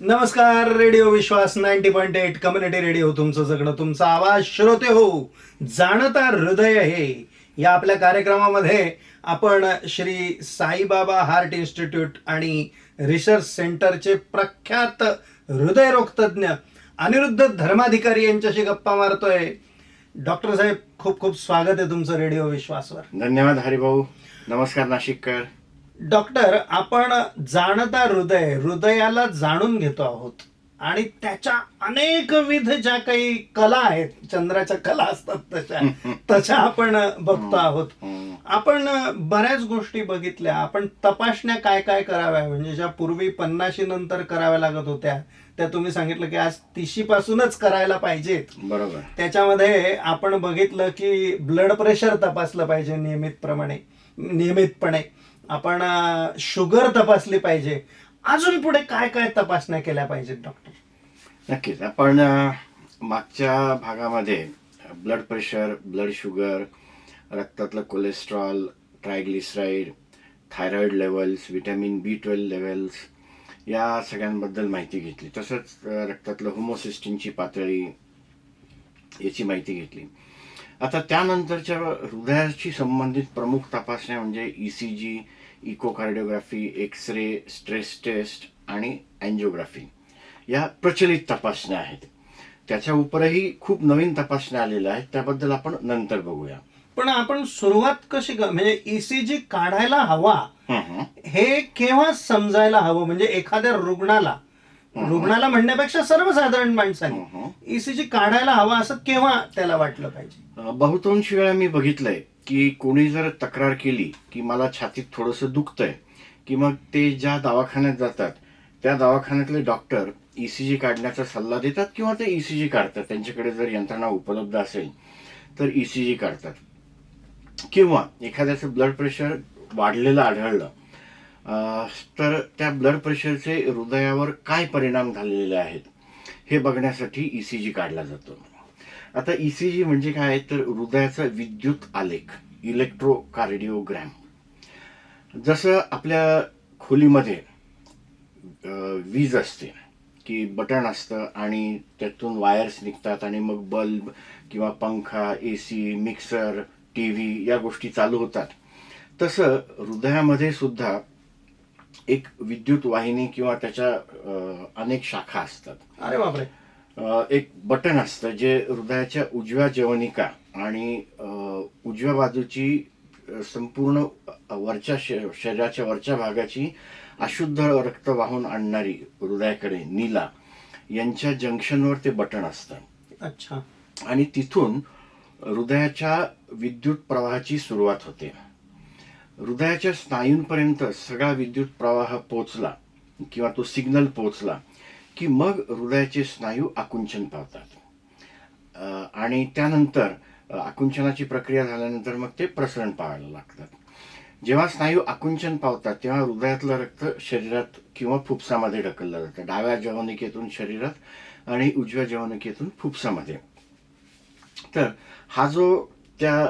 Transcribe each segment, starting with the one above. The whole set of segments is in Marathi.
नमस्कार. रेडिओ विश्वास 90.8 कम्युनिटी रेडिओ, तुमचं जगणं, तुमचा आवाज. श्रोते हो, जाणता हृदय हे या आपल्या कार्यक्रमामध्ये आपण श्री साईबाबा हार्ट इन्स्टिट्यूट आणि रिसर्च सेंटरचे प्रख्यात हृदयरोग तज्ज्ञ अनिरुद्ध धर्माधिकारी यांच्याशी गप्पा मारतोय. डॉक्टर साहेब, खूप खूप स्वागत आहे तुमचं रेडिओ विश्वासवर. धन्यवाद हरिभाऊ. नमस्कार नाशिककर. डॉक्टर, आपण जाणता हृदयाला जाणून घेतो आहोत आणि त्याच्या अनेकविध ज्या काही कला आहेत, चंद्राच्या कला असतात तशा आपण बघतो आहोत. आपण बऱ्याच गोष्टी बघितल्या. आपण तपासण्या काय काय कराव्या, म्हणजे ज्या पूर्वी 50 नंतर कराव्या लागत होत्या त्या तुम्ही सांगितलं की आज 30 पासूनच करायला पाहिजेत. बरोबर. त्याच्यामध्ये आपण बघितलं की ब्लड प्रेशर तपासलं पाहिजे नियमितपणे. आपण शुगर तपासली पाहिजे. अजून पुढे काय काय तपासण्या केल्या पाहिजेत डॉक्टर? नक्कीच. आपण मागच्या भागामध्ये ब्लड प्रेशर, ब्लड शुगर, रक्तातलं cholesterol, triglyceride, thyroid levels, vitamin B12 levels या सगळ्यांबद्दल माहिती घेतली. तसंच रक्तातलं होमोसिस्टिनची पातळी याची माहिती घेतली. आता त्यानंतरच्या हृदयाशी संबंधित प्रमुख तपासण्या म्हणजे ECG, इकोकार्डिओग्राफी, एक्स-रे, स्ट्रेस टेस्ट आणि अँजिओग्राफी या प्रचलित तपासण्या आहेत. त्याच्या उपरही खूप नवीन तपासण्या आलेल्या आहेत, त्याबद्दल आपण नंतर बघूया. पण आपण सुरुवात कशी म्हणजे ECG काढायला हवा हे केव्हा समजायला हवं? म्हणजे एखाद्या रुग्णाला म्हणण्यापेक्षा सर्वसाधारण माणसाने ECG काढायला हवा असं केव्हा त्याला वाटलं पाहिजे? बहुतांश वेळा मी बघितलंय की कोणी जर तक्रार केली की मला छातीत थोडंसं दुखतंय, की मग ते ज्या दवाखान्यात जातात त्या दवाखान्यातले डॉक्टर ECG काढण्याचा सल्ला देतात किंवा ते ECG काढतात. त्यांच्याकडे जर यंत्रणा उपलब्ध असेल तर ECG काढतात. किंवा एखाद्याचं ब्लड प्रेशर वाढलेलं आढळलं तर त्या ब्लड प्रेशरचे हृदयावर काय परिणाम झालेले आहेत हे बघण्यासाठी ECG काढला जातो. आता ECG म्हणजे काय तर हृदयाचा विद्युत आलेख, इलेक्ट्रोकार्डिओग्राम. जसं आपल्या खोलीमध्ये वीज असते की बटन असतं आणि त्यातून वायर्स निघतात आणि मग बल्ब किंवा पंखा, AC, मिक्सर, TV या गोष्टी चालू होतात. तसं हृदयामध्ये सुद्धा एक विद्युत वाहिनी किंवा त्याच्या अनेक शाखा असतात. अरे बापरे. एक बटन असतं जे हृदयाच्या उजव्या जवनिका आणि उजव्या बाजूची संपूर्ण शरीराच्या वरच्या भागाची अशुद्ध रक्त वाहून आणणारी हृदयाकडे नीला यांच्या जंक्शनवर ते बटन असतं. अच्छा. आणि तिथून हृदयाच्या विद्युत प्रवाहाची सुरुवात होते. हृदयाच्या स्नायूंपर्यंत सगळा विद्युत प्रवाह पोचला किंवा तो सिग्नल पोचला की मग हृदयाचे स्नायू आकुंचन पावतात आणि त्यानंतर आकुंचनाची प्रक्रिया झाल्यानंतर मग ते प्रसरण पाहायला लागतात. जेव्हा स्नायू आकुंचन पावतात तेव्हा हृदयातलं रक्त शरीरात किंवा फुफ्सामध्ये ढकललं जातं. डाव्या जवनिकेतून शरीरात आणि उजव्या जवनिकेतून फुफ्सामध्ये. तर हा जो त्या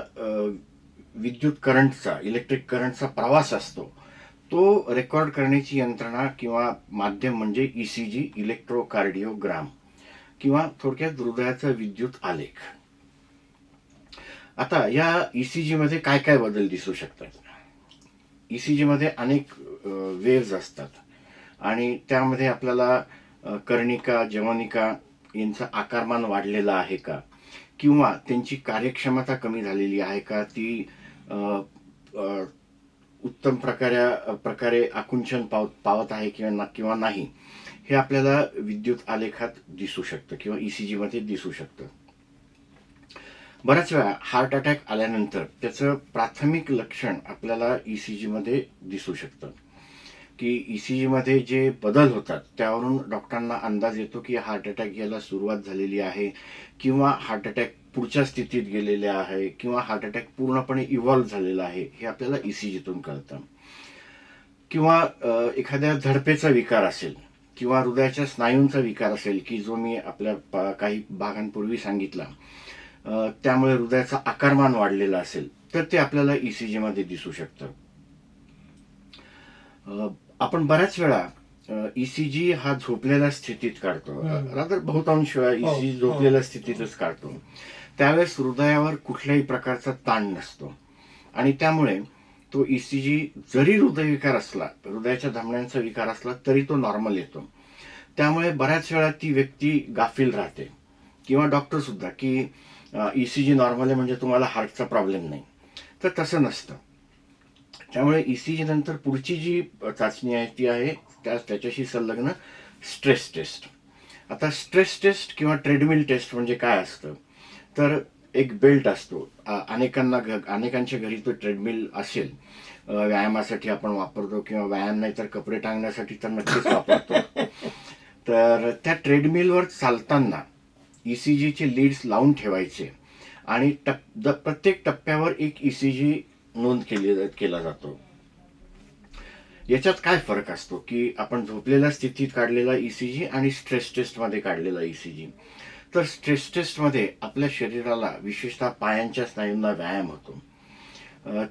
विद्युत करंटचा, इलेक्ट्रिक करंटचा प्रवास असतो तो रेकॉर्ड करण्याची यंत्रणा किंवा माध्यम म्हणजे ECG, इलेक्ट्रोकार्डिओग्राम, किंवा थोडक्यात हृदयाचा विद्युत आलेख. आता या ECG मध्ये काय काय बदल दिसू शकतात? ECG मध्ये अनेक वेव्ज असतात आणि त्यामध्ये आपल्याला कर्णिका, जवनिका यांचा आकारमान वाढलेला आहे का, किंवा त्यांची कार्यक्षमता कमी झालेली आहे का, ती उत्तम प्रकारे आकुंचन पावत आहे किंवा नाही, हे आपल्याला विद्युत आलेखात दिसू शकतं किंवा ECG मध्ये दिसू शकतं. बऱ्याच वेळा हार्ट अटॅक आल्यानंतर त्याचं प्राथमिक लक्षण आपल्याला ECG मध्ये दिसू शकतं की ECG मध्ये जे बदल होतात त्यावरून डॉक्टरांना अंदाज येतो की हार्ट अटॅक यायला सुरुवात झालेली आहे किंवा हार्ट अटॅक पुढच्या स्थितीत गेलेले आहे किंवा हार्ट अटॅक पूर्णपणे इव्हॉल्व्ह झालेला आहे हे आपल्याला ECGतून कळतं. किंवा एखाद्या धडपेचा विकार असेल किंवा हृदयाच्या स्नायूंचा विकार असेल की जो मी आपल्या काही भागांपूर्वी सांगितला, त्यामुळे हृदयाचा आकारमान वाढलेला असेल तर ते आपल्याला ECG मध्ये दिसू शकतं. आपण बऱ्याच वेळा ईसीजी हा झोपलेल्या स्थितीत काढतो. रादर बहुतांश वेळा हो, ईसीजी झोपलेल्या स्थितीतच काढतो. त्यावेळेस हृदयावर कुठल्याही प्रकारचा ताण नसतो आणि त्यामुळे तो ईसीजी जरी हृदयविकार असला, हृदयाच्या धमन्यांचा विकार असला तरी तो नॉर्मल येतो. त्यामुळे बऱ्याच वेळा ती व्यक्ती गाफील राहते किंवा डॉक्टर सुद्धा की ईसीजी नॉर्मल आहे म्हणजे तुम्हाला हार्टचा प्रॉब्लेम नाही, तर तसं नसतं. त्यामुळे ईसीजी नंतर पुढची जी चाचणी आहे ती आहे त्याच्याशी संलग्न स्ट्रेस टेस्ट. आता स्ट्रेस टेस्ट किंवा ट्रेडमिल टेस्ट म्हणजे काय असतं, तर एक बेल्ट असतो. अनेकांच्या घरी तो ट्रेडमिल असेल. व्यायामासाठी आपण वापरतो किंवा व्यायाम नाही तर कपडे टांगण्यासाठी तर नक्कीच वापरतो. तर त्या ट्रेडमिलवर चालताना ईसीजीचे लीड्स लावून ठेवायचे आणि प्रत्येक टप्प्यावर एक ईसीजी नोंद केला जातो. याच्यात काय फरक असतो की आपण झोपलेल्या स्थितीत काढलेला ईसीजी आणि स्ट्रेस टेस्टमध्ये काढलेला ईसीजी. तर स्ट्रेस टेस्टमध्ये आपल्या शरीराला विशेषतः पायांच्या स्नायूंना व्यायाम होतो.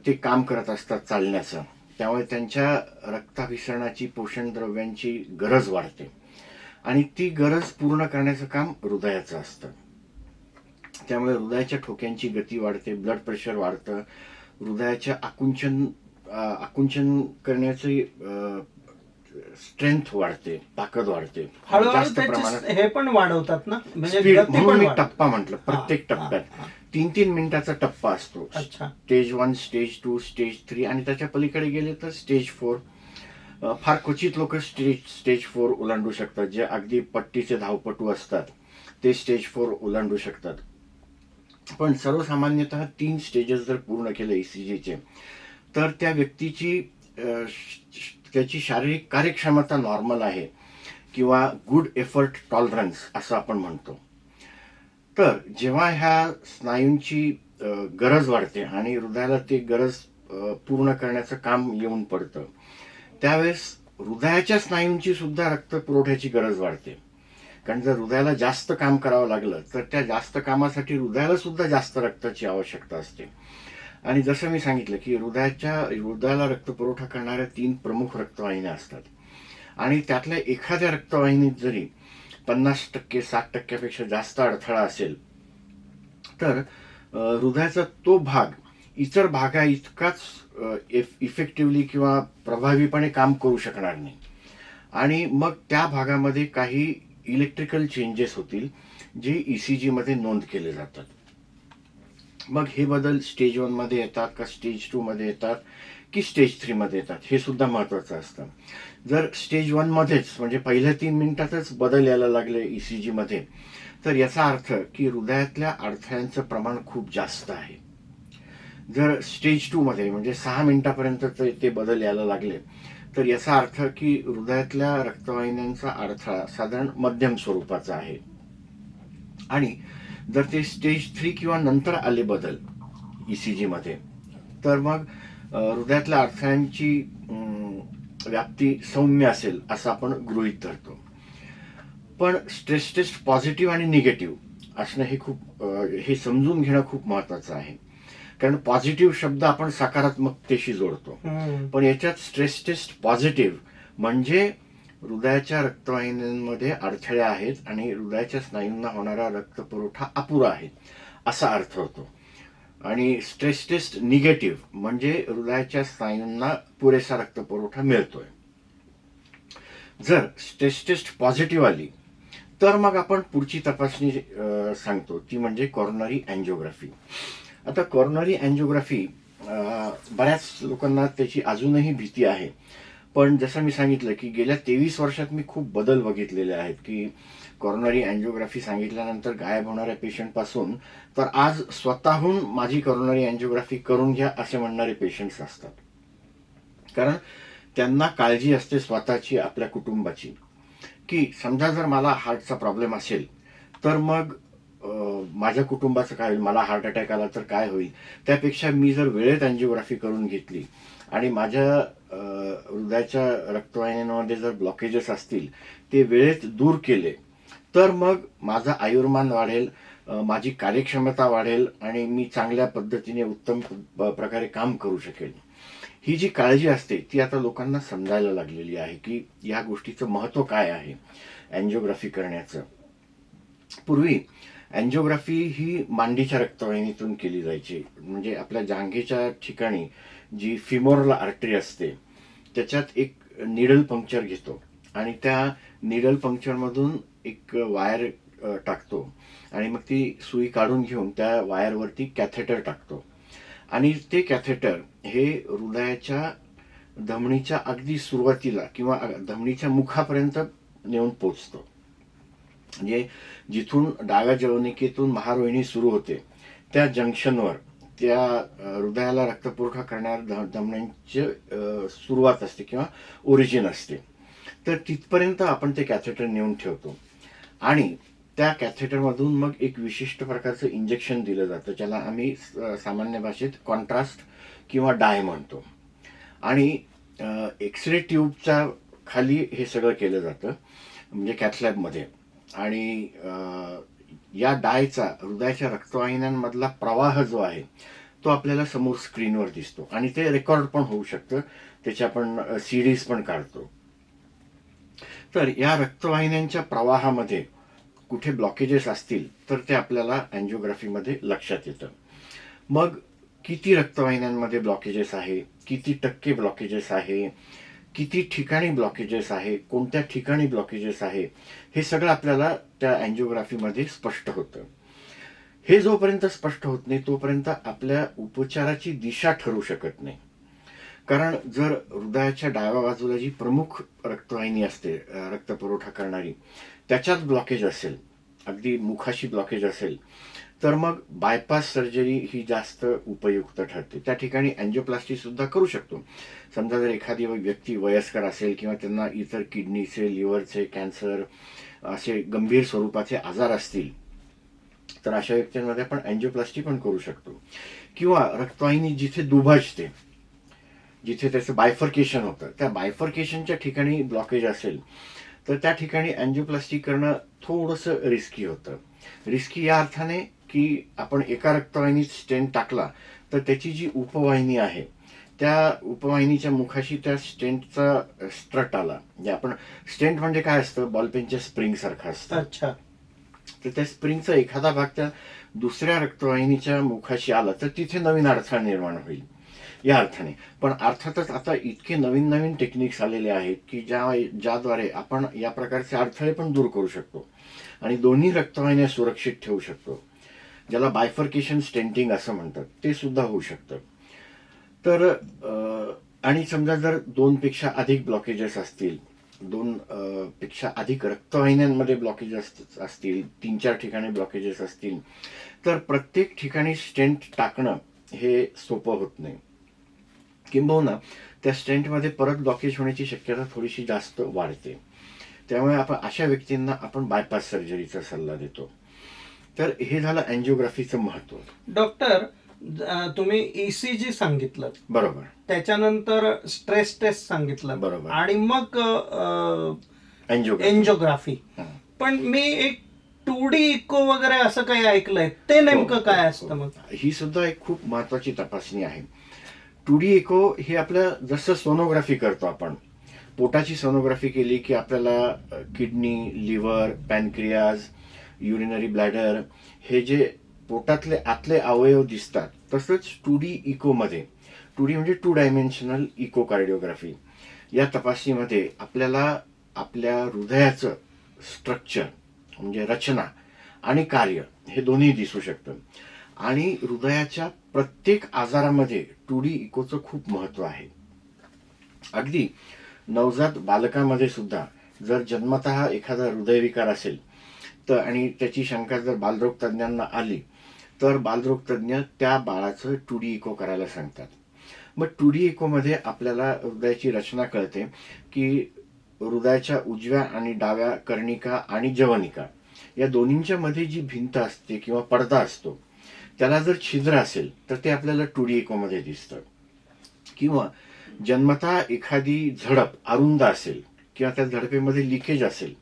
ते काम करत असतात चालण्याचं, त्यामुळे त्यांच्या रक्ताभिसरणाची, पोषण द्रव्यांची गरज वाढते आणि ती गरज पूर्ण करण्याचं काम हृदयाचं असतं. त्यामुळे हृदयाच्या ठोक्यांची गती वाढते, ब्लड प्रेशर वाढतं, हृदयाच्या आकुंचन करण्याची स्ट्रेंथ वाढते, ताकद वाढते. हळूहळू जास्त त्याचे प्रमाणात हे पण वाढवतात ना, म्हणजे स्पीड, गती म्हणून पण मी वाढते. टप्पा म्हटलं. प्रत्येक हा, हा, टप्प्यात हा. 3-3 मिनिटाचा टप्पा असतो. अच्छा. स्टेज 1, स्टेज 2, स्टेज 3 आणि त्याच्या पलीकडे गेले तर स्टेज 4. फार क्वचित लोक स्टेज 4 ओलांडू शकतात. जे अगदी पट्टीचे धावपटू असतात ते स्टेज 4 ओलांडू शकतात. पण सर्वसामान्यतः 3 स्टेजेस जर पूर्ण केले ईसीजीचे तर त्या व्यक्तीची त्याची शारीरिक कार्यक्षमता नॉर्मल आहे किंवा गुड एफर्ट टॉलरन्स असं आपण म्हणतो. तर जेव्हा ह्या स्नायूंची गरज वाढते आणि हृदयाला ते गरज पूर्ण करण्याचं काम येऊन पडतं, त्यावेळेस हृदयाच्या स्नायूंची सुद्धा रक्तपुरवठ्याची गरज वाढते. कारण जर हृदयाला जास्त काम करावं लागलं तर त्या जास्त कामासाठी हृदयाला सुद्धा जास्त रक्ताची आवश्यकता असते. आणि जसं मी सांगितलं की हृदयाला रक्तपुरवठा करणाऱ्या 3 प्रमुख रक्तवाहिन्या असतात आणि त्यातल्या एखाद्या रक्तवाहिनीत जरी 50%, 60% जास्त अडथळा असेल तर हृदयाचा तो भाग इतर भागा इतकाच इफेक्टिव्हली किंवा प्रभावीपणे काम करू शकणार नाही आणि मग त्या भागामध्ये काही इलेक्ट्रिकल चेंजेस होतील जे ईसीजी मध्ये नोंद केले जातात. मग हे बदल स्टेज 1 मध्ये येतात का स्टेज 2 मध्ये येतात की स्टेज 3 मध्ये येतात हे सुद्धा महत्वाचं असतं. जर स्टेज 1 मध्येच म्हणजे पहिल्या 3 मिनिटातच बदल यायला लागले ईसीजी मध्ये तर याचा अर्थ की हृदयातल्या अडथळ्यांचं प्रमाण खूप जास्त आहे. जर स्टेज 2 मध्ये म्हणजे 6 मिनिटापर्यंत ते बदल यायला लागले तर याचा अर्थ की हृदयातल्या रक्तवाहिन्यांचा अडथळा साधारण मध्यम स्वरूपाचा आहे. आणि जर ते स्टेज 3 किंवा नंतर आले बदल ईसीजी मध्ये तर मग हृदयातल्या अडथळ्यांची व्याप्ती सौम्य असेल असं आपण गृहीत धरतो. पण स्ट्रेस टेस्ट पॉझिटिव्ह आणि निगेटिव्ह असणं हे समजून घेणं खूप महत्वाचं आहे. कारण पॉझिटिव्ह शब्द आपण सकारात्मकतेशी जोडतो, पण याच्यात स्ट्रेस टेस्ट पॉझिटिव्ह म्हणजे हृदयाच्या रक्तवाहिन्यांमध्ये अडथळे आहेत आणि हृदयाच्या स्नायूंना होणारा रक्तपुरवठा अपुरा आहे असा अर्थ होतो. आणि स्ट्रेस टेस्ट निगेटिव्ह म्हणजे हृदयाच्या स्नायूंना पुरेसा रक्तपुरवठा मिळतोय. जर स्ट्रेस टेस्ट पॉझिटिव्ह आली तर मग आपण पुढची तपासणी सांगतो ती म्हणजे कॉरोनरी अँजिओग्राफी. आता कॉरोनरी अँजिओग्राफी बऱ्याच लोकांना त्याची अजूनही भीती आहे, पण जसं मी सांगितलं की गेल्या 23 वर्षात मी खूप बदल बघितलेले आहेत की कॉरोनरी अँजिओग्राफी सांगितल्यानंतर गायब होणाऱ्या पेशंट पासून तर आज स्वतःहून माझी कॉरोनरी अँजिओग्राफी करून घ्या असे म्हणणारे पेशंट्स असतात. कारण त्यांना काळजी असते स्वतःची, आपल्या कुटुंबाची, की समजा जर मला हार्टचा प्रॉब्लेम असेल तर मग माझ्या कुटुंबाचं काय होईल, मला हार्ट अटॅक आला तर काय होईल, त्यापेक्षा मी जर वेळेत अँजिओग्राफी करून घेतली आणि माझ्या हृदयाच्या रक्तवाहिन्यांमध्ये जर ब्लॉकेजेस असतील ते वेळेत दूर केले तर मग माझं आयुर्मान वाढेल, माझी कार्यक्षमता वाढेल आणि मी चांगल्या पद्धतीने उत्तम प्रकारे काम करू शकेल. ही जी काळजी असते ती आता लोकांना समजायला लागलेली आहे की या गोष्टीचं महत्त्व काय आहे अँजिओग्राफी करण्याचं. पूर्वी अँजिओग्राफी ही मांडीच्या रक्तवाहिनीतून केली जायची. म्हणजे आपल्या जांघेच्या ठिकाणी जी फिमोरल आर्टरी असते त्याच्यात एक निडल पंक्चर घेतो आणि त्या निडल पंक्चरमधून एक वायर टाकतो आणि मग ती सुई काढून घेऊन त्या वायरवरती कॅथेटर टाकतो आणि ते कॅथेटर हे हृदयाच्या धमनीच्या अगदी सुरुवातीला किंवा धमनीच्या मुखापर्यंत नेऊन पोचतो. म्हणजे जिथून डाव्या जवनिकेतून महारोहिणी सुरू होते त्या जंक्शनवर त्या हृदयाला रक्तपुरवठा करणाऱ्या धमन्यांची सुरुवात असते किंवा ओरिजिन असते. तर तिथपर्यंत आपण ते कॅथेटर नेऊन ठेवतो आणि त्या कॅथेटरमधून मग एक विशिष्ट प्रकारचं इंजेक्शन दिलं जातं ज्याला आम्ही सामान्य भाषेत कॉन्ट्रास्ट किंवा डाय म्हणतो. आणि एक्सरे ट्यूबच्या खाली हे सगळं केलं जातं म्हणजे कॅथलॅबमध्ये. आणि या डायचा हृदयाच्या रक्तवाहिन्यांमधला प्रवाह जो आहे तो आपल्याला समोर स्क्रीनवर दिसतो आणि ते रेकॉर्ड पण होऊ शकतं. त्याची आपण सिरीज पण काढतो. तर या रक्तवाहिन्यांच्या प्रवाहामध्ये कुठे ब्लॉकेजेस असतील तर ते आपल्याला अँजिओग्राफीमध्ये लक्षात येतं. मग किती रक्तवाहिन्यांमध्ये ब्लॉकेजेस आहे, किती टक्के ब्लॉकेजेस आहे, किती ठिकाणी ब्लॉकेजेस आहे, कोणत्या ठिकाणी ब्लॉकेजेस आहे, हे सगळं आपल्याला त्या अँजिओग्राफीमध्ये स्पष्ट होतं. हे जोपर्यंत स्पष्ट होत नाही तोपर्यंत आपल्या उपचाराची दिशा ठरू शकत नाही. कारण जर हृदयाच्या डाव्या बाजूला जी प्रमुख रक्तवाहिनी असते रक्तपुरवठा करणारी त्याच्यात ब्लॉकेज असेल, अगदी मुखाशी ब्लॉकेज असेल, तर मग बायपास सर्जरी ही जास्त उपयुक्त ठरते. त्या ठिकाणी अँजिओप्लास्टी सुद्धा करू शकतो. समजा जर एखादी व्यक्ती वयस्कर असेल किंवा त्यांना इतर किडनीचे, लिव्हरचे, कॅन्सर असे गंभीर स्वरूपाचे आजार असतील तर अशा व्यक्तींमध्ये आपण अँजिओप्लास्टी पण करू शकतो. किंवा रक्तवाहिनी जिथे दुभाजते, जिथे त्याचं बायफर्केशन होतं, त्या बायफर्केशनच्या ठिकाणी ब्लॉकेज असेल तर त्या ठिकाणी अँजिओप्लास्टी करणं थोडंसं रिस्की होतं. रिस्की या अर्थाने की आपण एका रक्तवाहिनीत स्टेंट टाकला तर त्याची जी उपवाहिनी आहे त्या उपवाहिनीच्या मुखाशी त्या स्टेंटचा स्ट्रट आला. म्हणजे आपण स्टेंट म्हणजे काय असतं, बॉलपेनच्या स्प्रिंग सारखं असतं. अच्छा. तर त्या स्प्रिंगचा एखादा भाग त्या दुसऱ्या रक्तवाहिनीच्या मुखाशी आला तर तिथे नवीन अडथळा निर्माण होईल या अर्थाने. पण अर्थातच आता इतके नवीन नवीन टेक्निक्स आलेले आहेत की ज्याद्वारे आपण या प्रकारचे अडथळे पण दूर करू शकतो आणि दोन्ही रक्तवाहिन्या सुरक्षित ठेवू शकतो, ज्याला बायफर्केशन स्टेंटिंग असं म्हणतात, ते सुद्धा होऊ शकतं. तर आणि समजा जर 2 पेक्षा अधिक ब्लॉकेजेस असतील, 2 पेक्षा अधिक रक्तवाहिन्यांमध्ये ब्लॉकेजेस असतील, 3-4 ठिकाणी ब्लॉकेजेस असतील तर प्रत्येक ठिकाणी स्टेंट टाकणं हे सोपं होत नाही. किंबहुना त्या स्टेंटमध्ये परत ब्लॉकेज होण्याची शक्यता थोडीशी जास्त वाढते. त्यामुळे आपण अशा व्यक्तींना आपण बायपास सर्जरीचा सल्ला देतो. तर हे झालं अँजिओग्राफीचं महत्व. डॉक्टर, तुम्ही ईसीजी सांगितलं, बरोबर, त्याच्यानंतर स्ट्रेस टेस्ट सांगितलं, बरोबर, आणि मग अँजिओग्राफी. एन्जिओग्राफी. पण मी एक 2D इको वगैरे असं काही ऐकलंय, ते नेमकं काय असतं मग? ही सुद्धा एक खूप महत्वाची तपासणी आहे. 2D इको हे आपलं जसं सोनोग्राफी करतो आपण, पोटाची सोनोग्राफी केली की आपल्याला kidney, liver, pancreas, urinary bladder हे जे पोटातले आतले अवयव दिसतात, तसंच 2D इकोमध्ये, 2D म्हणजे 2 डायमेन्शनल इकोकार्डिओग्राफी, या तपासणीमध्ये आपल्याला आपल्या हृदयाचं स्ट्रक्चर म्हणजे रचना आणि कार्य हे दोन्ही दिसू शकतं. आणि हृदयाच्या प्रत्येक आजारामध्ये 2D इकोचं खूप महत्व आहे. अगदी नवजात बालकामध्ये सुद्धा जर जन्मतः एखादा हृदयविकार असेल तर आणि त्याची शंका जर बालरोग तज्ज्ञांना आली तर बालरोग तज्ज्ञ त्या बाळाचं 2D इको करायला सांगतात. मग 2D इकोमध्ये आपल्याला हृदयाची रचना कळते की हृदयाच्या उजव्या आणि डाव्या कर्णिका आणि जवनिका या दोन्हींच्या मध्ये जी भिंत असते किंवा पडदा असतो त्याला जर छिद्र असेल तर ते आपल्याला 2D इकोमध्ये दिसतं. किंवा जन्मतः एखादी झडप अरुंद असेल किंवा त्या झडपेमध्ये लिकेज असेल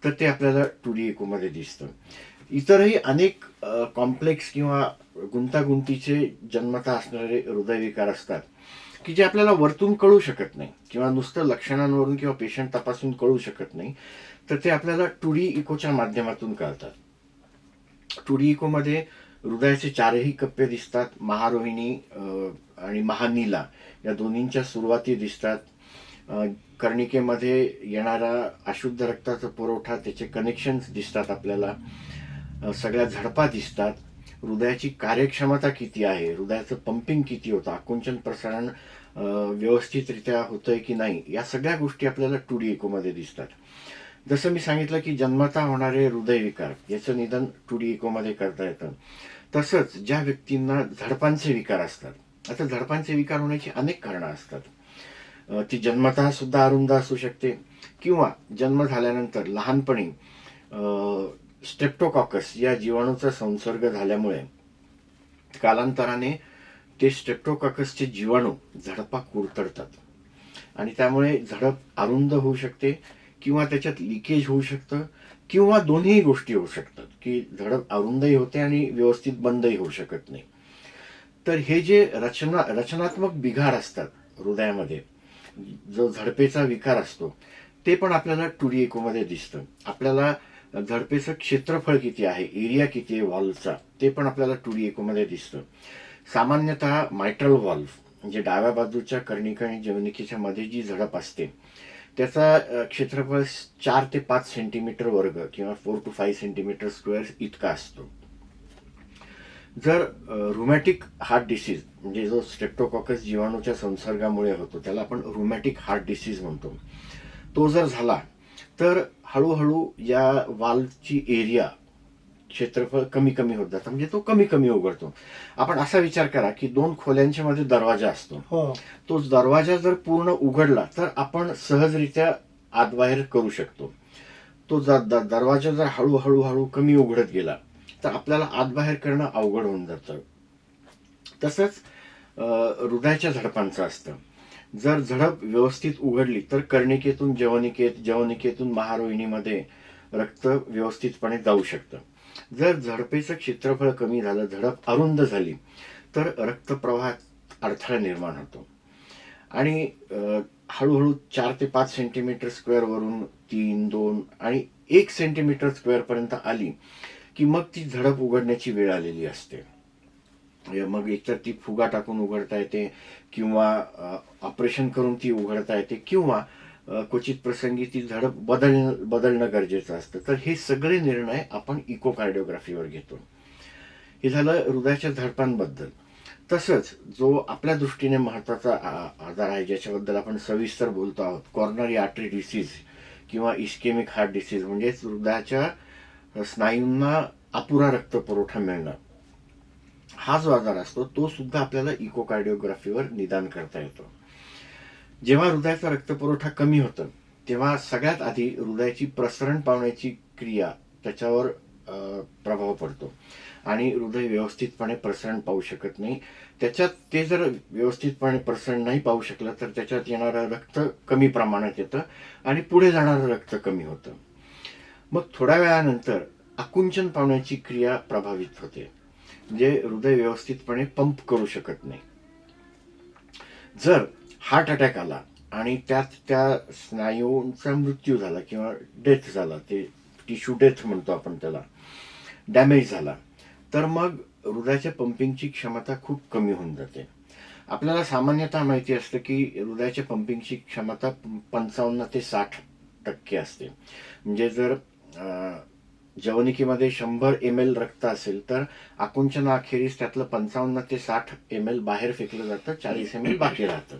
तर ते आपल्याला 2D इकोमध्ये दिसतं. इतरही अनेक कॉम्प्लेक्स किंवा गुंतागुंतीचे जन्मतः असणारे हृदयविकार असतात की जे आपल्याला वरतून कळू शकत नाही किंवा नुसतं लक्षणांवरून किंवा पेशंट तपासून कळू शकत नाही, तर ते आपल्याला 2D इकोच्या माध्यमातून कळतात. 2D इकोमध्ये हृदयाचे चारही कप्पे दिसतात. महारोहिणी आणि महानीला या दोन्हींच्या सुरुवाती दिसतात. कर्णिकेमध्ये येणारा अशुद्ध रक्ताचा पुरवठा, त्याचे कनेक्शन्स दिसतात आपल्याला. सगळ्या झडपा दिसतात. हृदयाची कार्यक्षमता किती आहे, हृदयाचं पंपिंग किती होतं, आकुंचन प्रसारण व्यवस्थितरित्या होतंय की नाही, या सगळ्या गोष्टी आपल्याला 2D इकोमध्ये दिसतात. जसं मी सांगितलं की जन्मता होणारे हृदयविकार याचं निदान 2D इकोमध्ये करता येतं. तसंच ज्या व्यक्तींना झडपांचे विकार असतात, आता झडपांचे विकार होण्याची अनेक कारणं असतात. ती जन्मतः सुद्धा अरुंद असू शकते किंवा जन्म झाल्यानंतर लहानपणी स्ट्रेप्टोकॉकस या जीवाणूचा संसर्ग झाल्यामुळे कालांतराने ते स्ट्रेप्टोकॉकसचे जीवाणू झडपा कुरतडतात आणि त्यामुळे झडप अरुंद होऊ शकते किंवा त्याच्यात लिकेज होऊ शकतं किंवा दोन्ही गोष्टी होऊ शकतात की झडप अरुंदही होते आणि व्यवस्थित बंदही होऊ शकत नाही. तर हे जे रचनात्मक बिघाड असतात हृदयामध्ये, जो झडपेचा विकार असतो, ते पण आपल्याला 2D इकोमध्ये दिसतं. आपल्याला झडपेचं क्षेत्रफळ किती आहे, एरिया किती आहे व्हॉल्वचा, ते पण आपल्याला 2D इकोमध्ये दिसतं. सामान्यतः मायट्रल व्हॉल्व म्हणजे डाव्या बाजूच्या कर्णिका आणि जवनिकेच्या मध्ये जी झडप असते त्याचा क्षेत्रफळ 4 ते 5 सेंटीमीटर वर्ग किंवा 4 to 5 सेंटीमीटर स्क्वेअर इतका असतो. जर रुमॅटिक हार्ट डिसीज म्हणजे जो स्ट्रेप्टोकॉकस जीवाणूच्या संसर्गामुळे होतो, त्याला आपण रुमॅटिक हार्ट डिसीज म्हणतो, तो जर झाला तर हळूहळू या वाल्वची एरिया क्षेत्रफळ कमी कमी होत जातं, म्हणजे तो कमी कमी उघडतो. आपण असा विचार करा की 2 खोल्यांच्या मध्ये दरवाजा असतो. हो. तो दरवाजा जर पूर्ण उघडला तर आपण सहजरित्या आतबाहेर करू शकतो. तो दरवाजा जर हळूहळू हळू कमी उघडत गेला तर आपल्याला आतबाहेर करणं अवघड होऊन जातं. तसंच हृदयाच्या झडपांचं असतं. जर झडप व्यवस्थित उघडली तर कर्णिकेतून जवनिकेत, जवनिकेतून महारोहिणीमध्ये रक्त व्यवस्थितपणे जाऊ शकतं. जर झडपेचं क्षेत्रफळ कमी झालं, झडप अरुंद झाली, तर रक्तप्रवाहात अडथळा निर्माण होतो आणि हळूहळू 4 ते 5 सेंटीमीटर स्क्वेअर वरून 3, 2 आणि 1 सेंटीमीटर स्क्वेअर पर्यंत आली की मग ती झडप उघडण्याची वेळ आलेली असते. मग एकतर ती फुगा टाकून उघडता येते किंवा ऑपरेशन करून ती उघडता येते किंवा क्वचित प्रसंगी ती झडप बदलणं गरजेचं असतं. तर हे सगळे निर्णय आपण इकोकार्डिओग्राफीवर घेतो. हे झालं हृदयाच्या झडपांबद्दल. तसंच जो आपल्या दृष्टीने महत्वाचा आजार आहे, ज्याच्याबद्दल आपण सविस्तर बोलतो आहोत, कॉर्नरी आर्टरी डिसीज किंवा इस्केमिक हार्ट डिसीज, म्हणजेच हृदयाच्या स्नायूंना अपुरा रक्तपुरवठा मिळणं, हा जो आजार असतो तो सुद्धा आपल्याला इकोकार्डिओग्राफीवर निदान करता येतो. जेव्हा हृदयाचा रक्तपुरवठा कमी होतं तेव्हा सगळ्यात आधी हृदयाची प्रसरण पावण्याची क्रिया त्याच्यावर प्रभाव पडतो आणि हृदय व्यवस्थितपणे प्रसरण पावू शकत नाही. त्याच्यात ते जर व्यवस्थितपणे प्रसरण नाही पावू शकलं तर त्याच्यात येणारं रक्त कमी प्रमाणात येतं आणि पुढे जाणारं रक्त कमी होतं. मग थोड्या वेळानंतर आकुंचन पावण्याची क्रिया प्रभावित होते, म्हणजे हृदय व्यवस्थितपणे पंप करू शकत नाही. जर हार्ट अटॅक आला आणि त्यात त्या स्नायूंचा मृत्यू झाला किंवा डेथ झाला, ते टिश्यू डेथ म्हणतो आपण त्याला, डॅमेज झाला, तर मग हृदयाच्या पंपिंगची क्षमता खूप कमी होऊन जाते. आपल्याला सामान्यतः माहिती असतं की हृदयाच्या पंपिंगची क्षमता 55 ते 60% असते. म्हणजे जर जवनिकेमध्ये 100 ml रक्त असेल तर आकुंचनाअखेरीस त्यातलं 55 ते 60 ml बाहेर फेकलं जातं, 40 ml बाकी राहतं.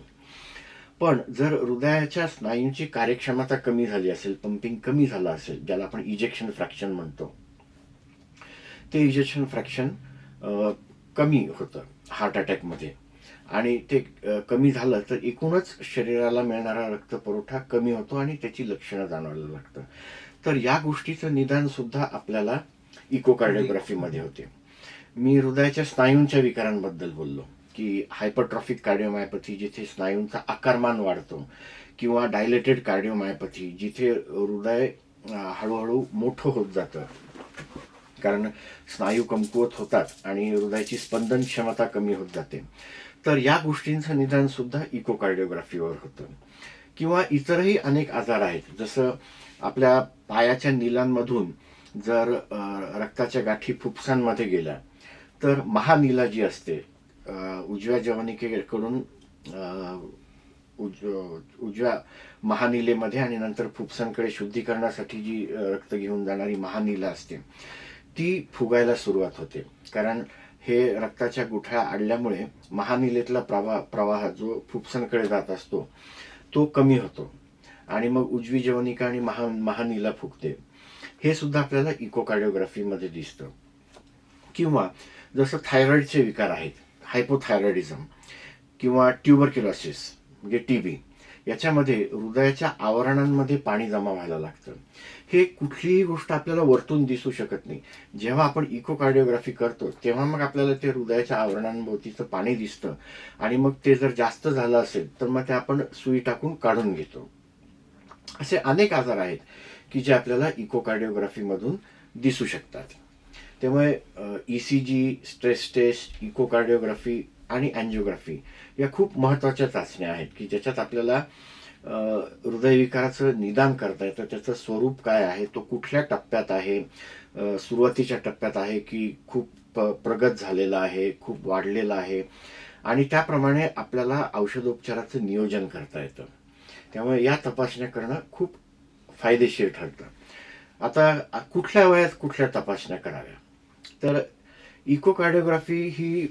पण जर हृदयाच्या स्नायूंची कार्यक्षमता कमी झाली असेल, पंपिंग कमी झालं असेल, ज्याला आपण इजेक्शन फ्रॅक्शन म्हणतो, ते इजेक्शन फ्रॅक्शन कमी होतं हार्ट अटॅकमध्ये आणि ते कमी झालं तर एकूणच शरीराला मिळणारा रक्तपुरवठा कमी होतो आणि त्याची लक्षणं जाणवायला लागतं. तर या गोष्टीचं निदान सुद्धा आपल्याला इकोकार्डिओग्राफीमध्ये होते. मी हृदयाच्या स्नायूंच्या विकारांबद्दल बोललो की हायपरट्रॉफिक कार्डिओमायोपॅथी, जिथे स्नायूंचा आकारमान वाढतो, किंवा डायलेटेड कार्डिओमायोपॅथी, जिथे हृदय हळूहळू मोठं होत जातं, कारण स्नायू कमकुवत होतात आणि हृदयाची स्पंदन क्षमता कमी होत जाते. तर या गोष्टींचं निदान सुद्धा इकोकार्डिओग्राफीवर होतं. किंवा इतरही अनेक आजार आहेत, जसं आपल्या पायाच्या नीलांमधून जर रक्ताच्या गाठी फुफ्फुसांमध्ये गेल्या तर महानीला जी असते, उजव्या जवनिकेकडून उजव्या महानिलेमध्ये आणि नंतर फुफ्फुसांकडे शुद्धीकरणासाठी जी रक्त घेऊन जाणारी महानीला असते, ती फुगायला सुरुवात होते. कारण हे रक्ताच्या गुठळ्या अडल्यामुळे महानिलेतला प्रवाह जो फुफ्फुसांकडे जात असतो तो कमी होतो आणि मग उजवी जवनिका आणि महानीला फुगते. हे सुद्धा आपल्याला इकोकार्डिओग्राफीमध्ये दिसतं. किंवा जसं थायरॉइडचे विकार आहेत, हायपोथायरॉइडिझम किंवा ट्युबरक्युलोसिस म्हणजे टीबी, याच्यामध्ये हृदयाच्या आवरणांमध्ये पाणी जमा व्हायला लागतं. हे कुठलीही गोष्ट आपल्याला वरतून दिसू शकत नाही. जेव्हा आपण इकोकार्डिओग्राफी करतो तेव्हा मग आपल्याला ते हृदयाच्या आवरणांभोवतीचं पाणी दिसतं आणि मग ते जर जास्त झालं असेल तर मग ते आपण सुई टाकून काढून घेतो. असे अनेक आजार आहेत की जे आपल्याला इकोकार्डिओग्राफीमधून दिसू शकतात. त्यामुळे ECG, स्ट्रेस टेस्ट, इकोकार्डिओग्राफी आणि अँजिओग्राफी या खूप महत्त्वाच्या चाचण्या आहेत की ज्याच्यात आपल्याला हृदयविकाराचं निदान करता येतं. त्याचं स्वरूप काय आहे, तो कुठल्या टप्प्यात आहे, सुरुवातीच्या टप्प्यात आहे की खूप प्रगत झालेला आहे, खूप वाढलेला आहे, आणि त्याप्रमाणे आपल्याला औषधोपचाराचं नियोजन करता येतं. त्यामुळे या तपासण्या करणं खूप फायदेशीर ठरतं. आता कुठल्या वयात कुठल्या तपासण्या कराव्या, तर इकोकार्डिओग्राफी ही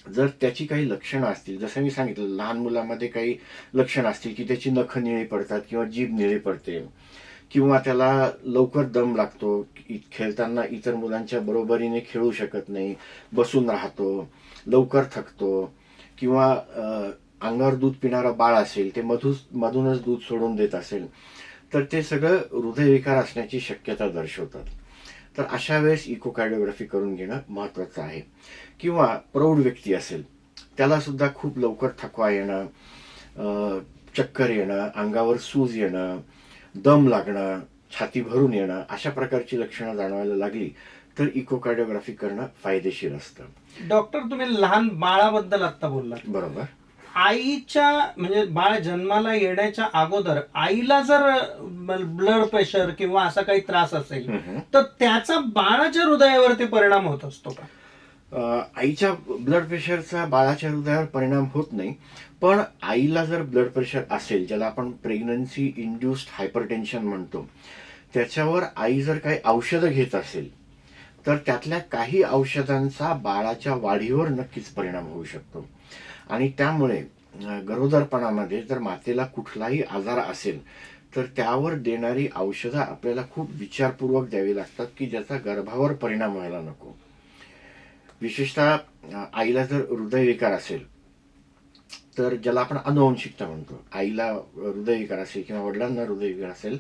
जर त्याची काही लक्षणं असतील, जसं मी सांगितलं लहान मुलामध्ये काही लक्षणं असतील की त्याची नखं निळी पडतात किंवा जीभ निळी पडते किंवा त्याला लवकर दम लागतो, खेळताना इतर मुलांच्या बरोबरीने खेळू शकत नाही, बसून राहतो, लवकर थकतो, किंवा अंगावर दूध पिणारा बाळ असेल ते मधूनच दूध सोडून देत असेल तर ते सगळं हृदयविकार असण्याची शक्यता दर्शवतात. तर अशा वेळेस इकोकार्डिओग्राफी करून घेणं महत्त्वाचं आहे. किंवा प्रौढ व्यक्ती असेल त्याला सुद्धा खूप लवकर थकवा येणं, चक्कर येणं, अंगावर सूज येणं, दम लागणं, छाती भरून येणं, अशा प्रकारची लक्षणं जाणवायला लागली तर इकोकार्डिओग्राफी करणं फायदेशीर असतं. डॉक्टर, तुम्ही लहान बाळाबद्दल आता बोललात. बरोबर. आईच्या म्हणजे बाळ जन्माला येण्याच्या अगोदर आईला जर ब्लड प्रेशर किंवा असा काही त्रास असेल तर त्याचा बाळाच्या हृदयावरती परिणाम होत असतो का? आईच्या ब्लड प्रेशरचा बाळाच्या हृदयावर परिणाम होत नाही, पण आईला जर ब्लड प्रेशर असेल, ज्याला आपण प्रेग्नन्सी इंड्युस्ड हायपरटेन्शन म्हणतो, त्याच्यावर आई जर काही औषधं घेत असेल तर त्यातल्या काही औषधांचा बाळाच्या वाढीवर नक्कीच परिणाम होऊ शकतो. आणि त्यामुळे गरोदरपणामध्ये जर मातेला कुठलाही आजार असेल तर त्यावर देणारी औषधं आपल्याला खूप विचारपूर्वक द्यावी लागतात की ज्याचा गर्भावर परिणाम व्हायला नको. विशेषतः आईला जर हृदयविकार असेल तर ज्याला आपण अनुवंशिकता म्हणतो, आईला हृदयविकार असेल किंवा वडिलांना हृदयविकार असेल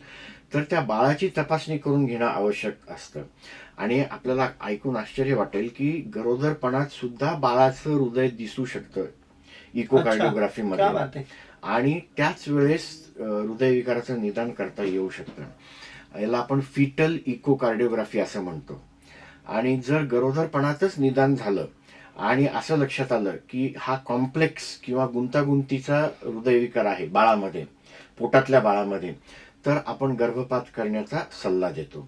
तर त्या बाळाची तपासणी करून घेणं आवश्यक असतं. आणि आपल्याला ऐकून आश्चर्य वाटेल की गरोदरपणात सुद्धा बाळाचं हृदय दिसू शकतं इकोकार्डिओग्राफीमध्ये, आणि त्याच वेळेस हृदयविकाराचं निदान करता येऊ शकतं. याला आपण फिटल इकोकार्डिओग्राफी असं म्हणतो. आणि जर गरोदरपणातच निदान झालं आणि असं लक्षात आलं की हा कॉम्प्लेक्स किंवा गुंतागुंतीचा हृदयविकार आहे बाळामध्ये, पोटातल्या बाळामध्ये, तर आपण गर्भपात करण्याचा सल्ला देतो.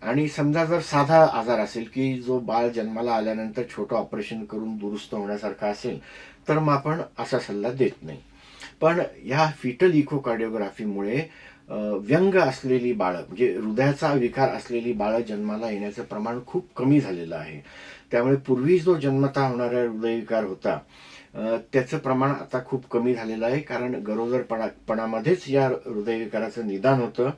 आणि समजा जर साधा आजार असेल की जो बाळ जन्माला आल्यानंतर छोटं ऑपरेशन करून दुरुस्त होण्यासारखा असेल तर मग आपण असा सल्ला देत नाही. पण ह्या फिटल इकोकार्डिओग्राफीमुळे व्यंग असलेली बाळं म्हणजे हृदयाचा विकार असलेली बाळं जन्माला येण्याचं प्रमाण खूप कमी झालेलं आहे. त्यामुळे पूर्वी जो जन्मतः होणारा हृदयविकार होता त्याचं प्रमाण आता खूप कमी झालेलं आहे, कारण गरोदरपणामध्येच या हृदयविकाराचं निदान होतं.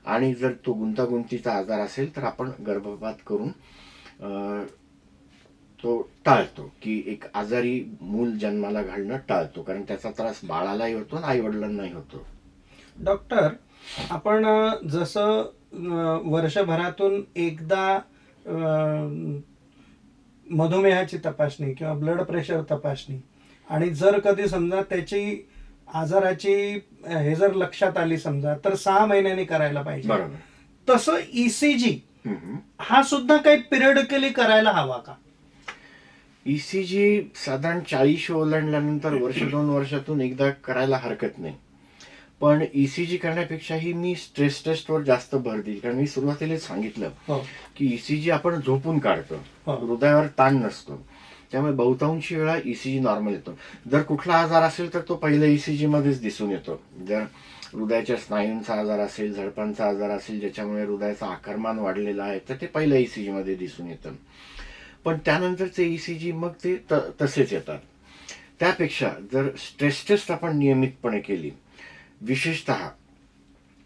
आणि जर तो गुंतागुंतीचा आजार असेल तर आपण गर्भपात करून तो टाळतो, की एक आजारी मूल जन्माला घालणं टाळतो, कारण त्याचा त्रास बाळालाही होतो आणि आई वडिलांनाही होतो. डॉक्टर, आपण जसं वर्षभरातून एकदा मधुमेहाची तपासणी किंवा ब्लड प्रेशर तपासणी, आणि जर कधी समजा त्याची आजाराची हे जर लक्षात आली समजा तर 6 महिन्यांनी करायला पाहिजे. बरोबर. तसं ECG हा सुद्धा काही पिरियडिकली करायला हवा का? ईसीजी साधारण 40 ओलांडल्यानंतर वर्ष 2 वर्षातून एकदा करायला हरकत नाही. पण ईसीजी करण्यापेक्षाही मी स्ट्रेस टेस्टवर जास्त भर देईल. कारण मी सुरुवातीलाच सांगितलं हो की ईसीजी आपण झोपून काढतो, हो हृदयावर ताण नसतो, त्यामुळे बहुतांशी वेळा ईसीजी नॉर्मल येतो. जर कुठला आजार असेल तर तो पहिल्या ईसीजी मध्येच दिसून येतो. जर हृदयाच्या स्नायूंचा आजार असेल, झडपांचा आजार असेल, ज्याच्यामुळे हृदयाचं आकारमान वाढलेलं आहे, तर ते पहिल्या ईसीजी मध्ये दिसून येतं. पण त्यानंतरचे ईसीजी मग ते तसेच येतात. त्यापेक्षा जर स्ट्रेस टेस्ट आपण नियमितपणे केली, विशेषतः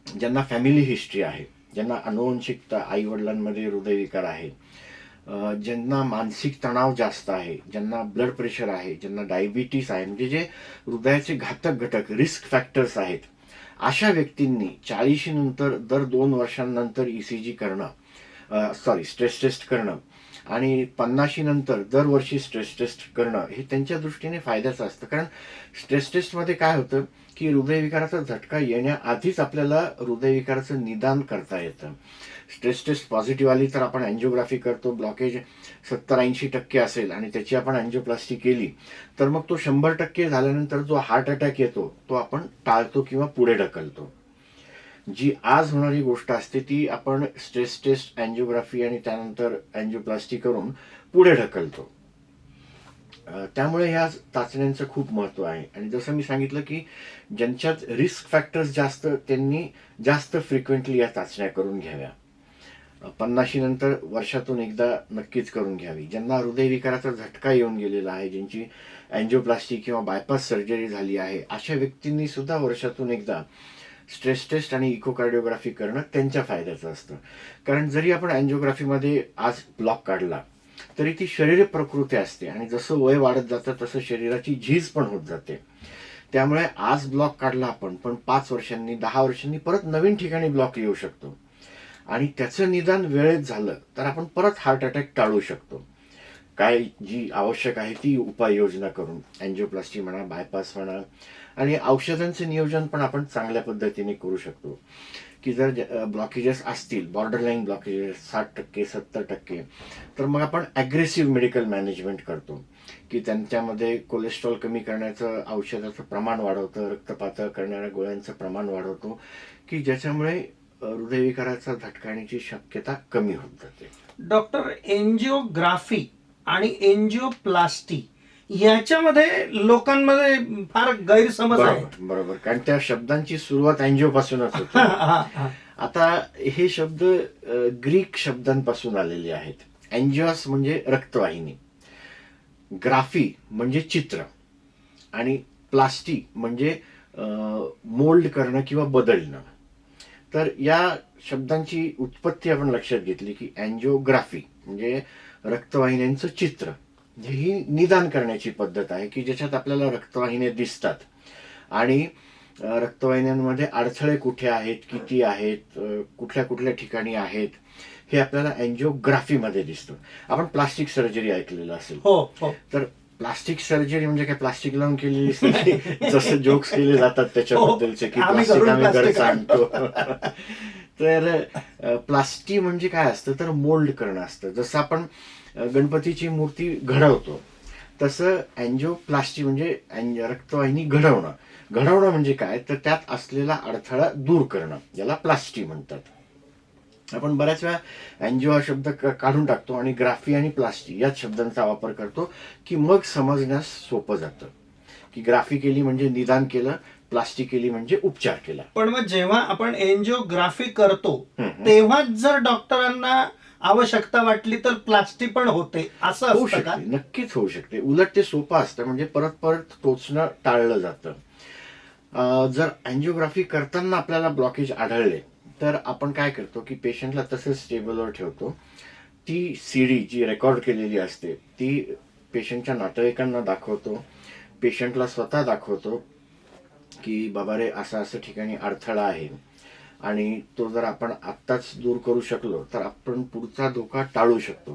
ज्यांना फॅमिली हिस्ट्री आहे, ज्यांना अनुवंशिकता, आई वडिलांमध्ये हृदयविकार आहे, ज्यांना मानसिक तणाव जास्त आहे, ज्यांना ब्लड प्रेशर आहे, ज्यांना डायबिटीस आहे, म्हणजे जे हृदयाचे घातक घटक रिस्क फॅक्टर्स आहेत, अशा व्यक्तींनी 40 नंतर दर 2 वर्षांनंतर ईसीजी करणं, स्ट्रेस टेस्ट करणं आणि 50 नंतर दरवर्षी स्ट्रेस टेस्ट करणं हे त्यांच्या दृष्टीने फायद्याचं असतं. कारण स्ट्रेस टेस्टमध्ये काय होतं की हृदयविकाराचा झटका येण्याआधीच आपल्याला हृदयविकाराचं निदान करता येतं. स्ट्रेस टेस्ट पॉझिटिव्ह आली तर आपण अँजिओग्राफी करतो. ब्लॉकेज 70-80% असेल आणि त्याची आपण अँजिओप्लास्टी केली तर मग तो 100% झाल्यानंतर जो हार्ट अटॅक येतो तो आपण टाळतो किंवा पुढे ढकलतो. जी आज होणारी गोष्ट असते ती आपण स्ट्रेस टेस्ट, अँजिओग्राफी आणि त्यानंतर अँजिओप्लास्टी करून पुढे ढकलतो. त्यामुळे ह्या चाचण्यांचं खूप महत्व आहे. आणि जसं मी सांगितलं की ज्यांच्यात रिस्क फॅक्टर्स जास्त त्यांनी जास्त फ्रिक्वेंटली या चाचण्या करून घ्याव्या. 50 नंतर वर्षातून एकदा नक्कीच करून घ्यावी. ज्यांना हृदयविकाराचा झटका येऊन गेलेला आहे, ज्यांची अँजिओप्लास्टी किंवा बायपास सर्जरी झाली आहे, अशा व्यक्तींनी सुद्धा वर्षातून एकदा स्ट्रेस टेस्ट आणि इकोकार्डिओग्राफी करणं त्यांच्या फायद्याचं असतं. कारण जरी आपण अँजिओग्राफीमध्ये आज ब्लॉक काढला तरी ती शरीर प्रकृती असते आणि जसं वय वाढत जातं तसं शरीराची झीज पण होत जाते. त्यामुळे आज ब्लॉक काढला आपण, पण 5 वर्षांनी 10 वर्षांनी परत नवीन ठिकाणी ब्लॉक येऊ शकतो आणि त्याचं निदान वेळेत झालं तर आपण परत हार्ट अटॅक टाळू शकतो. काय जी आवश्यक आहे ती उपाययोजना करून अँजिओप्लास्टी म्हणा, बायपास म्हणा, आणि औषधांचं नियोजन पण आपण चांगल्या पद्धतीने करू शकतो. की जर ब्लॉकेजेस असतील, बॉर्डरलाईन ब्लॉकेजेस 60%, 70%, तर मग आपण ॲग्रेसिव्ह मेडिकल मॅनेजमेंट करतो की त्यांच्यामध्ये कोलेस्ट्रॉल कमी करण्याचं औषधाचं प्रमाण वाढवतं, रक्तपातळ करणाऱ्या गोळ्यांचं प्रमाण वाढवतो की ज्याच्यामुळे हृदयविकाराचा झटका येण्याची शक्यता कमी होत जाते. डॉक्टर, एंजिओग्राफी आणि एंजिओप्लास्टी याच्यामध्ये लोकांमध्ये फार गैरसमज आहे. बरोबर, कारण त्या शब्दांची सुरुवात अँजिओ पासूनच होते. आता हे शब्द ग्रीक शब्दांपासून आलेले आहेत. अँजिओस म्हणजे रक्तवाहिनी, ग्राफी म्हणजे चित्र, आणि प्लास्टी म्हणजे मोल्ड करणं किंवा बदलणं. तर या शब्दांची उत्पत्ती आपण लक्षात घेतली की अँजिओग्राफी म्हणजे रक्तवाहिन्यांचं चित्र, ही निदान करण्याची पद्धत आहे की ज्याच्यात आपल्याला रक्तवाहिन्या दिसतात आणि रक्तवाहिन्यांमध्ये अडथळे कुठे आहेत, किती आहेत, कुठल्या कुठल्या ठिकाणी आहेत, हे आपल्याला अँजिओग्राफीमध्ये दिसतं. आपण प्लास्टिक सर्जरी ऐकलेलं असेल. हो हो. तर प्लास्टिक सर्जरी म्हणजे काय, प्लास्टिक लावून केलेली असते जसं जोक्स केले जातात त्याच्याबद्दलचे की प्लास्टिक आम्ही घरच आणतो. तर प्लास्टी म्हणजे काय असतं तर मोल्ड करणं असतं. जसं आपण गणपतीची मूर्ती घडवतो तसं अँजिओप्लास्टी म्हणजे रक्तवाहिनी घडवणं. घडवणं म्हणजे काय तर त्यात असलेला अडथळा दूर करणं, याला प्लास्टी म्हणतात. आपण बऱ्याच वेळा अँजिओ हा शब्द काढून टाकतो आणि ग्राफी आणि प्लास्टी याच शब्दांचा वापर करतो की मग समजण्यास सोपं जातं की ग्राफी केली म्हणजे निदान केलं, प्लास्टी केली म्हणजे उपचार केला. पण मग जेव्हा आपण एंजिओग्राफी करतो तेव्हाच जर डॉक्टरांना आवश्यकता वाटली तर प्लास्टी पण होते असं होऊ असतं का? शकते, नक्कीच होऊ शकते. उलट ते सोपं असतं, म्हणजे परत परत टोचणं टाळलं जातं. जर अँजिओग्राफी करताना आपल्याला ब्लॉकेज आढळले तर आपण काय करतो की पेशंटला तसंच टेबलवर ठेवतो. ती सीडी जी रेकॉर्ड केलेली असते ती पेशंटच्या नातेवाईकांना दाखवतो, पेशंटला स्वतः दाखवतो की बाबा रे असं असं ठिकाणी अडथळा आहे आणि तो जर आपण आत्ताच दूर करू शकलो तर आपण पुढचा धोका टाळू शकतो.